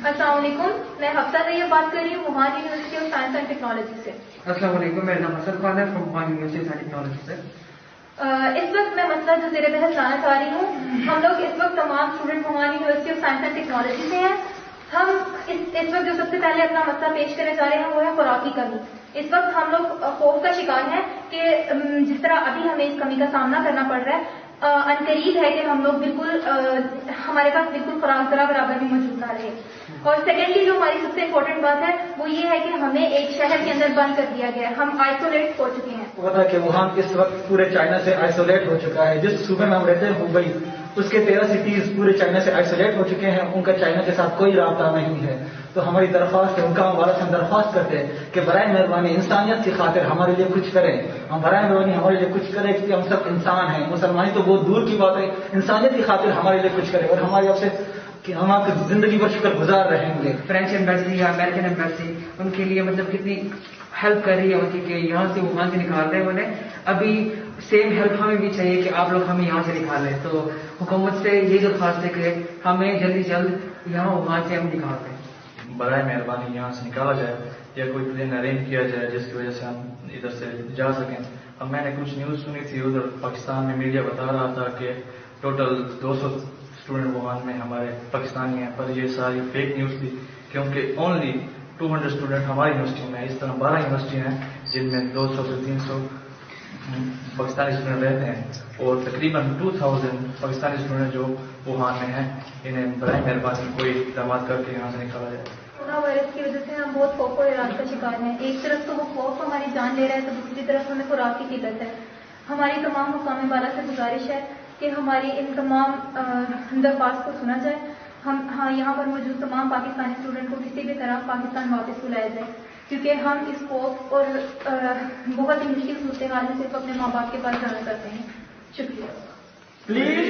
السلام علیکم، میں حفصہ طیب بات کر رہی ہوں Wuhan university of science and technology سے. السلام علیکم، میرا نام حسن خان ہے from Wuhan university of technology سے. اس وقت میں مسئلہ جو زیر بحث لانا چاہ رہی ہوں، ہم لوگ اس وقت تمام student Wuhan university of science and technology سے ہیں. ہم اس وقت جو سب سے پہلے اپنا مسئلہ پیش کرنے جا رہے ہیں وہ ہے خوراکی کمی. اس وقت ہم لوگ خوف کا شکار ہیں کہ جس طرح ابھی ہمیں اس کمی کا سامنا کرنا پڑ رہا ہے، عنقریب ہے کہ ہم لوگ بالکل ہمارے پاس بالکل خوراک ذرا برابر بھی موجود نہ رہے. اور سیکنڈلی جو ہماری سب سے امپورٹنٹ بات ہے وہ یہ ہے کہ ہمیں ایک شہر کے اندر بند کر دیا گیا ہے، ہم آئسولیٹ ہو چکے ہیں. پتا کہ ووہان اس وقت پورے چائنا سے آئسولیٹ ہو چکا ہے. جس صوبے میں ہم رہتے ہیں ہوبئی، اس کے 13 سٹیز پورے چائنا سے آئسولیٹ ہو چکے ہیں. ان کا چائنا کے ساتھ کوئی رابطہ نہیں ہے. تو ہماری درخواست ہے، ان کا ہمارا سے ہم درخواست کرتے ہیں کہ برائے مہربانی انسانیت کی خاطر ہمارے لیے کچھ کریں. ہم برائے مہربانی ہمارے لیے کچھ کریں کہ ہم سب انسان ہیں. مسلمانی تو بہت دور کی بات ہے، انسانیت کی خاطر ہمارے لیے کچھ کریں. اور ہماری آپ سے کہ ہم آپ کی زندگی پر شکر گزار رہیں گے. فرینچ ایمبیسی یا امریکن ایمبیسی ان کے لیے مطلب کتنی ہیلپ کر رہی ہے ان کی کہ یہاں سے ووہان سے نکال رہے ہیں انہیں. ابھی سیم ہیلپ ہمیں بھی چاہیے کہ آپ لوگ ہمیں یہاں سے نکالیں. تو حکومت سے یہ درخواست ہے کہ ہمیں جلدی جلد یہاں ووہان سے ہم نکال دیں. برائے مہربانی یہاں سے نکالا جائے یا کوئی پلین ارینج کیا جائے جس کی وجہ سے ہم ادھر سے جا سکیں. اب میں نے کچھ نیوز سنی تھی، ادھر پاکستان میں میڈیا بتا رہا تھا کہ ٹوٹل 200 اسٹوڈنٹ ووہان میں ہمارے پاکستانی ہیں، پر یہ ساری فیک نیوز تھی کیونکہ اونلی 200 اسٹوڈنٹ ہماری یونیورسٹی میں. اس طرح 12 یونیورسٹی ہیں جن میں 200 سے 300 پاکستانی اسٹوڈنٹ رہتے ہیں اور تقریباً 2000 پاکستانی اسٹوڈنٹ جو ووہان میں ہیں. انہیں برائے مہربانی کوئی اقدامات کر کے یہاں سے نکالا جائے. کورونا وائرس کی وجہ سے ہم بہت خوف و حراس کا شکار ہیں. ایک طرف تو وہ خوف ہماری جان لے رہا ہے تو دوسری طرف ہمیں خوراک کی قلت ہے. ہماری تمام حکام بالا سے گزارش ہے کہ ہماری ان تمام درخواست کو سنا جائے. یہاں پر موجود تمام پاکستانی اسٹوڈنٹ کو کسی بھی طرح پاکستان واپس بلایا جائے کیونکہ ہم اس خوف اور بہت ہی مشکل صورتحال میں صرف اپنے ماں باپ کے پاس جانا چاہتے ہیں. شکریہ. پلیز